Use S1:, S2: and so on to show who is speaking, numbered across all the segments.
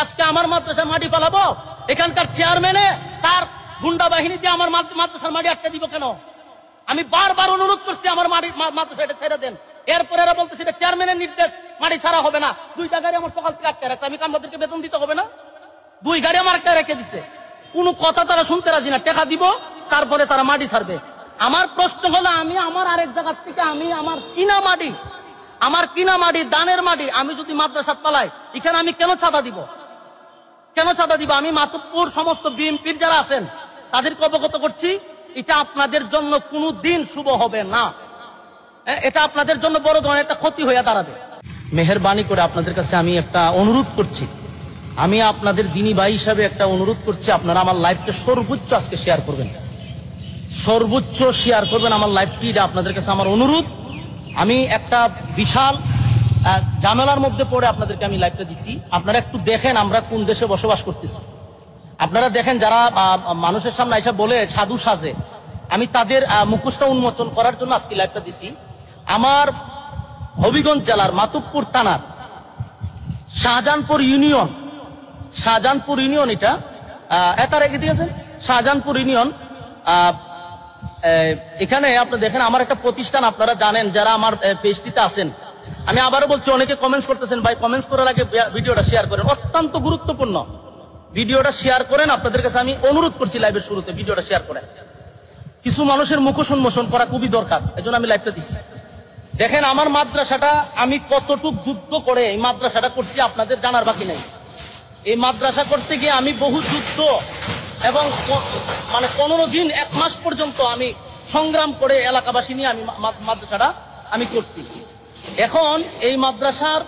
S1: আজকে আমার মাদ্রাসার মাটি পালাবো? এখানকার চেয়ারম্যানে তার গুন্ডা বাহিনী দিয়ে আমার মাদ্রাসার মাটি আটকে দিব কেন? আমি বারবার অনুরোধ করছি আমার মাদ্রাসা এটা ছেড়ে দেন। এরপরে এরা বলতেছে এটা চেয়ারম্যানের নির্দেশ, মাটি ছাড়া হবে না। 2টা গাড়ি আমার সকাল থেকে আটকে রাখছে, আমি আমাদেরকে বেতন দিতে হবে না? 2 গাড়ি আমার আটকে রেখে দিছে, কোনো কথা তারা শুনতে রাজি না। টাকা দিব, তারপরে তারা মাটি ছাড়বে। আমার প্রশ্ন হলো, আমি আমার আরেক জায়গার থেকে আমি আমার কিনা মাটি দানের মাটি আমি যদি মাদ্রাসা পালাই, এখানে আমি কেন চাঁদা দিব? আমি মাতুব্বর সমস্ত বিএনপির যারা আছেন তাদেরকে অবগত করছি, এটা আপনাদের জন্য কোনো দিন শুভ হবে না। এটা আপনাদের জন্য বড় ধরনের একটা ক্ষতি হয়ে দাঁড়াবে। মেহেরবানি করে আপনাদের কাছে আমি একটা অনুরোধ করছি, আমি আপনাদের দিনী ভাই হিসাবে একটা অনুরোধ করছি, আপনারা আমার লাইভটা সর্বোচ্চ আজকে শেয়ার করবেন, সর্বোচ্চ শেয়ার করবেন আমার লাইভটি। এটা আপনাদের কাছে আমার অনুরোধ। আমি একটা বিশাল ঝামেলার মধ্যে পড়ে আপনাদেরকে আমি লাইভটা দিছি। আপনারা একটু দেখেন আমরা কোন দেশে বসবাস করতেছি। আপনারা দেখেন যারা মানুষের সামনে এসে বলে সাধু সাজে, আমি তাদের মুখোশটা উন্মোচন করার জন্য আজকে লাইভটা দিছি। আমার হবিগঞ্জ জেলার মাতুব্বর থানার শাহজাহানপুর ইউনিয়ন এটা রেখে দিয়েছেন শাহজাহানপুর ইউনিয়ন। এখানে আপনি দেখেন আমার একটা প্রতিষ্ঠান, আপনারা জানেন যারা আমার পেজটিতে আছেন। আমি আবারও বলছি, অনেকে কমেন্টস করতেছেন, ভাই কমেন্টস করার আগে ভিডিওটা শেয়ার করেন, অত্যন্ত গুরুত্বপূর্ণ। ভিডিওটা শেয়ার করেন, আপনাদের কাছে আমি অনুরোধ করছি লাইভের শুরুতে ভিডিওটা শেয়ার করেন। কিছু মানুষের মুখোশ উন্মোচন করা খুবই দরকার, এজন্য আমি লাইভটা দিচ্ছি। দেখেন আমার মাদ্রাসাটা আমি কতটুক যুদ্ধ করে এই মাদ্রাসাটা করছি আপনাদের জানার বাকি নাই। এই মাদ্রাসা করতে গিয়ে আমি বহু যুদ্ধ এবং 15 দিন 1 মাস পর্যন্ত আমি সংগ্রাম করে এলাকাবাসী নিয়ে আমি মাদ্রাসাটা আমি করছি। এখন এই মাদ্রাসার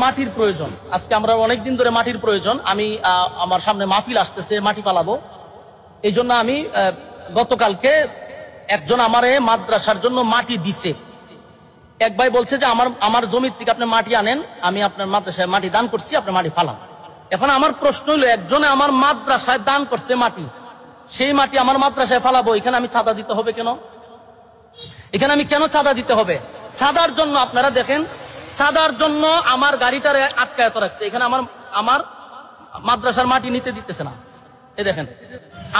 S1: মাটির প্রয়োজন, আজকে আমরা অনেকদিন ধরে মাটির প্রয়োজন। আমি আমার সামনে মাহফিল আসতেছে, মাটি পালাবো, এই জন্য আমি গতকালকে একজন আমারে মাদ্রাসার জন্য মাটি দিছে। এক ভাই বলছে যে আমার জমির থেকে আপনি মাটি আনেন, আমি আপনার মাদ্রাসায় মাটি দান করছি, আপনি মাটি ফালান। এখন আমার প্রশ্ন হলো, একজনে আমার মাদ্রাসায় দান করছে মাটি, সেই মাটি আমার মাদ্রাসায় ফালাবো, এখানে আমি চাঁদা দিতে হবে কেন? এখানে আমি কেন চাঁদা দিতে হবে? চাঁদার জন্য আপনারা দেখেন, চাঁদার জন্য আমার গাড়িটারে আটকায় রাখছে। এখানে আমার মাদ্রাসার মাটি নিতে দিতেছে না। এই দেখেন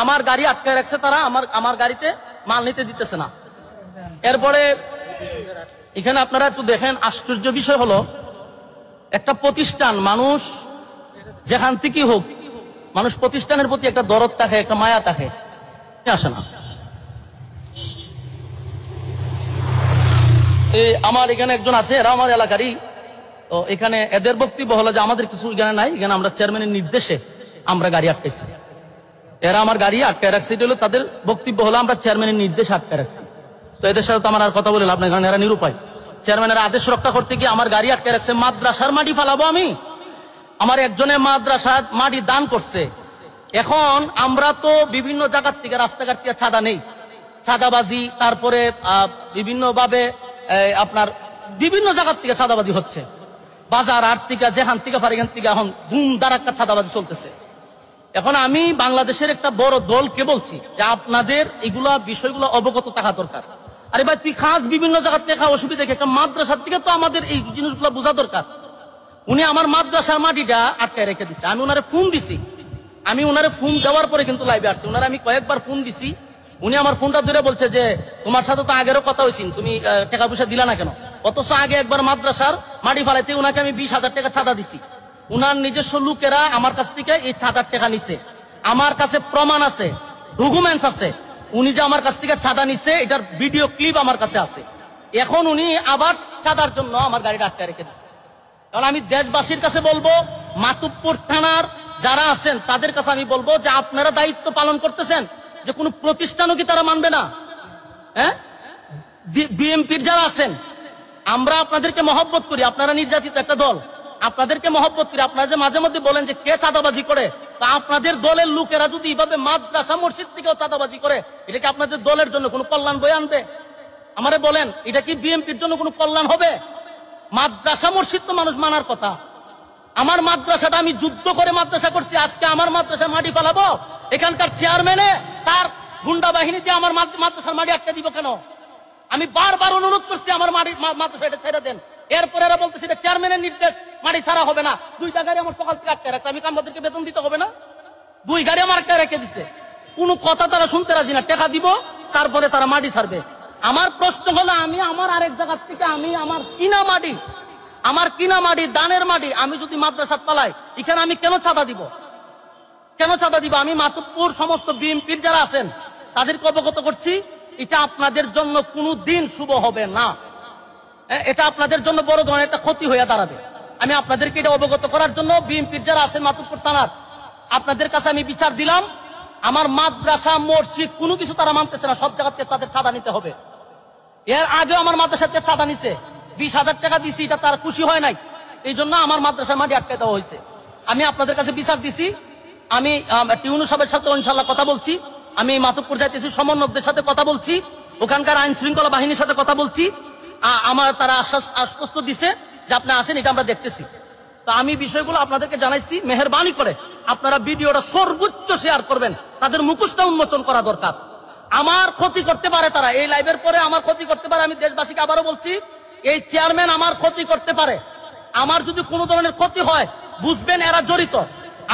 S1: আমার গাড়ি আটকায় রাখছে তারা, আমার গাড়িতে মাল নিতে দিতেছে না। এরপরে এখানে আপনারা একটু দেখেন, আশ্চর্য বিষয় হলো, একটা প্রতিষ্ঠান, মানুষ যেখান থেকেই হোক, মানুষ প্রতিষ্ঠানের প্রতি একটা দরদ থাকে, একটা মায়া থাকে, আসে না। আমার এখানে একজন আছে, এরা আমার এলাকারই, তো এখানে এদের বক্তব্য হলো যে আমাদের কিছু এখানে নাই, এখানে আমরা চেয়ারম্যানের নির্দেশে আমরা গাড়ি আটকেছি। এরা আমার গাড়ি আটকায় রাখছে, এটা হলো তাদের বক্তব্য, হলো আমরা চেয়ারম্যানের নির্দেশে আটকায় রাখছি। তো এদের সাথে তো আমার আর কথা বলে লাভ নাই, কারণ এরা নিরুপায়। চেয়ারম্যানের আদেশ রক্ষা করতে গিয়ে আমার গাড়ি আটকায় রাখছে। মাদ্রাসার মাটি ফালাবো আমি? আমার একজনের মাদ্রাসার মাটি দান করছে। এখন আমরা তো বিভিন্ন জায়গার থেকে, রাস্তাঘাট থেকে চাঁদা নেই, চাঁদাবাজি, তারপরে বিভিন্ন ভাবে আপনার বিভিন্ন জায়গার থেকে চাঁদাবাজি হচ্ছে, বাজার হাট থেকে যেখান থেকে ফারিখান থেকে এখন ধুম ধারাক্কা চাঁদাবাজি চলতেছে। এখন আমি বাংলাদেশের একটা বড় দলকে বলছি যে আপনাদের এগুলা বিষয়গুলো অবগত থাকা দরকার। আরে ভাই তুই খাস বিভিন্ন জায়গার থেকে, অসুবিধা একটা মাদ্রাসার থেকে তো আমাদের এই জিনিসগুলো বোঝা দরকার। উনি আমার মাদ্রাসার মাটিটা আটকায় রেখে দিচ্ছে। আমি ওনারে ফোন দিছি, আমি ওনারে ফোন দেওয়ার পরে কিন্তু লাইভে আসছি। ওনারে আমি কয়েকবার ফোন দিছি, উনি আমার ফোনটা ধরে বলছে যে তোমার সাথে তো আগেরও কথা হয়েছি, তুমি টাকা পয়সা দিলা না কেন? অথচ আগে একবার মাদ্রাসার মাটি ফালাইতে ওনাকে আমি 20,000 টাকা চাঁদা দিছি। উনার নিজস্ব লোকেরা আমার কাছ থেকে এই চাঁদার টাকা নিছে, আমার কাছে প্রমাণ আছে, ডকুমেন্টস আছে, উনি যে আমার কাছ থেকে চাঁদা নিছে এটার ভিডিও ক্লিপ আমার কাছে আছে। এখন উনি আবার চাঁদার জন্য আমার গাড়িটা আটকে রেখে দিচ্ছে। কারণ আমি দেশবাসীর কাছে বলবো, মাতুব্বর থানার যারা আছেন তাদের কাছে আমি বলবো যে আপনারা দায়িত্ব পালন করতেছেন, যে কোনো প্রতিষ্ঠানও কি তারা মানবে না? হ্যাঁ, বিএনপির যারা আছেন, আমরা আপনাদেরকে মহব্বত করি, আপনারা নির্যাতিত একটা দল, আপনাদেরকে মহব্বত করি। আপনারা যে মাঝে মধ্যে বলেন যে কে চাঁদাবাজি করে, তা আপনাদের দলের লোকেরা যদি এইভাবে মাদ্রাসা মসজিদ থেকেও চাঁদাবাজি করে, এটা কি আপনাদের দলের জন্য কোনো কল্যাণ বয়ে আনবে? আমারে বলেন, এটা কি বিএনপির জন্য কোনো কল্যাণ হবে? মাদ্রাসা মসজিদ তো মানুষ মানার কথা। আমার মাদ্রাসাটা আমি যুদ্ধ করে মাদ্রাসা করছি, আজকে আমার মাদ্রাসার মাটি ফালাবো? এখানকার চেয়ারম্যানে তার গুন্ডা বাহিনী দিয়ে আমার মাদ্রাসার মাটি আটকে দিব কেন? আমি বারবার অনুরোধ করছি আমার মাদ্রাসা এটা ছেড়ে দেন। এরপরে এরা বলতেছে এটা চেয়ারম্যানের নির্দেশ, মাটি ছাড়া হবে না। 2টা গাড়ি আমার সকাল থেকে আটকে রাখছে, আমি কামলাদেরকে বেতন দিতে হবে না? 2 গাড়ি আমার একটা রেখে দিছে, কোন কথা তারা শুনতে রাজি না। টাকা দিব, তারপরে তারা মাটি ছাড়বে। আমার প্রশ্ন হলো, আমি আমার আরেক জায়গা থেকে আমি আমার কিনা মাটি দানের মাটি আমি যদি মাদ্রাসা পালাই, এখানে আমি কেন চাঁদা দিব? আমি মাতুব্বর সমস্ত বিএনপির যারা আছেন তাদেরকে অবগত করছি, এটা আপনাদের জন্য কোনো দিন শুভ হবে না। এটা আপনাদের জন্য বড় ধরনের একটা ক্ষতি হয়ে দাঁড়াবে। আমি আপনাদেরকে এটা অবগত করার জন্য বিএনপির যারা আছেন মাতুব্বর থানার, আপনাদের কাছে আমি বিচার দিলাম। আমার মাদ্রাসা মসজিদ কোনো কিছু তারা মানতেছে না, সব জায়গাতে তাদের চাঁদা নিতে হবে। এর আগেও আমার মাদ্রাসাতে চাঁদা নিছে, 20,000 টাকা দিছি, এটা তার খুশি হয় নাই, এই জন্য আমার মাদ্রাসার মাটি আটকে দেওয়া হয়েছে। আমি আপনাদের কাছে বিচার দিছি। আমি টিউনু সাহেবের সাথে ইনশাল্লাহ কথা বলছি, আমি মাতুব্বর যাইতেছি, সমন্বয়কদের সাথে কথা বলছি, ওখানকার আইন শৃঙ্খলা বাহিনীর সাথে কথা বলছি। আমার তারা আশ্বস্ত দিছে যে আপনি আসেন, এটা আমরা দেখতেছি। তো আমি বিষয়গুলো আপনাদেরকে জানাইছি। মেহেরবানি করে আপনারা ভিডিওটা সর্বোচ্চ শেয়ার করবেন, তাদের মুখোশটা উন্মোচন করা দরকার। আমার ক্ষতি করতে পারে তারা, এই লাইভের পরে আমার ক্ষতি করতে পারে। আমি দেশবাসীকে আবারও বলছি, এই চেয়ারম্যান আমার ক্ষতি করতে পারে। আমার যদি কোনো ধরনের ক্ষতি হয়, বুঝবেন এরা জড়িত।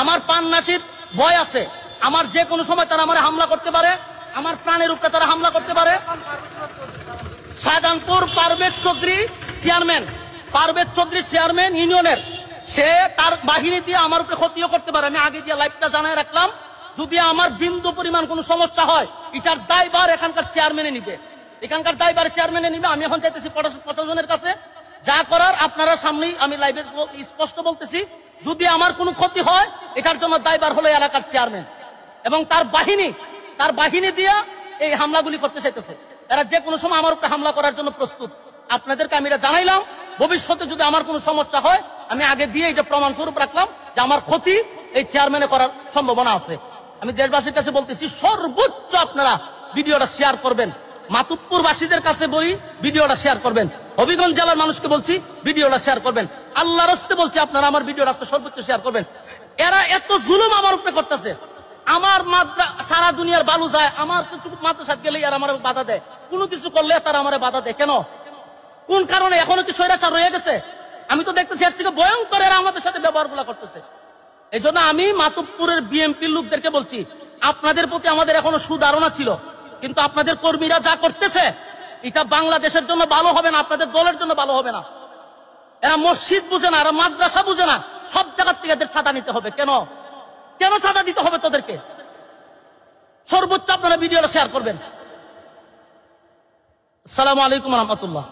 S1: আমার পান্নাসির ভয় আছে, আমার যে কোনো সময় তারা আমার হামলা করতে পারে, আমার প্রাণের উপরে তারা হামলা করতে পারে। শাহজাহানপুর পারভেজ চৌধুরী চেয়ারম্যান ইউনিয়নের, সে তার বাহিনী দিয়ে আমার উপরে ক্ষতিও করতে পারে। আমি আগে দিয়ে লাইভটা জানাই রাখলাম, যদি আমার বিন্দু পরিমাণ কোনো সমস্যা হয়, এটার দায়ভার এখানকার চেয়ারম্যানে নিবে, আমি এখন চাইতেছি প্রশাসনের কাছে, যা করার আপনারা সামনেই আমি লাইভে স্পষ্ট বলতেছি, যদি আমার কোনো ক্ষতি হয়, এটার জন্য দায়ভার হলো এলাকার চেয়ারম্যান এবং তার বাহিনী দিয়ে এই হামলাগুলি করতে চাইতেছে। এরা যে কোনো সময় আমার উপরে হামলা করার জন্য প্রস্তুত। আপনাদেরকে আমি এটা জানাইলাম, ভবিষ্যতে যদি আমার কোনো সমস্যা হয়, আমি আগে দিয়ে এটা প্রমাণ স্বরূপ রাখলাম যে আমার ক্ষতি এই চেয়ারম্যানে করার সম্ভাবনা আছে। আমি দেশবাসীর কাছে বলতেছি, সর্বোচ্চ আপনারা ভিডিওটা শেয়ার করবেন। মাতুব্বরবাসীদের কাছে বলি, ভিডিওটা শেয়ার করবেন। হবিগঞ্জ জেলার মানুষকে বলছি, ভিডিওটা শেয়ার করবেন। আল্লাহর রাস্তে বলছি, আপনারা আমার ভিডিওটা সর্বোচ্চ শেয়ার করবেন। এরা এত জুলুম আমার উপরে করতেছে, আমার সারা দুনিয়ার বালু যায়, আমার কিছু মাদ্রাসা গেলে আর আমার বাধা দেয়, কোনো কিছু করলে তারা আমার বাধা দেয়। কেন, কোন কারণে? এখনো কি স্বৈরাচার রয়ে গেছে? আমি তো দেখতেছি এর থেকে ভয়ঙ্কর এরা আমাদের সাথে ব্যবহারগুলো করতেছে। এই জন্য আমি মাতুব্বরের বিএনপির লোকদেরকে বলছি, আপনাদের প্রতি আমাদের এখনো সুধারণা ছিল, কিন্তু আপনাদের কর্মীরা যা করতেছে, এটা বাংলাদেশের জন্য ভালো হবে না, আপনাদের দলের জন্য ভালো হবে না। এরা মসজিদ বুঝে না, এরা মাদ্রাসা বুঝে না, সব জায়গার থেকে এদের চাঁদা নিতে হবে। কেন চাঁদা দিতে হবে তোদেরকে? সর্বোচ্চ আপনারা ভিডিওটা শেয়ার করবেন। আসসালামু আলাইকুম ওয়া রাহমাতুল্লাহ।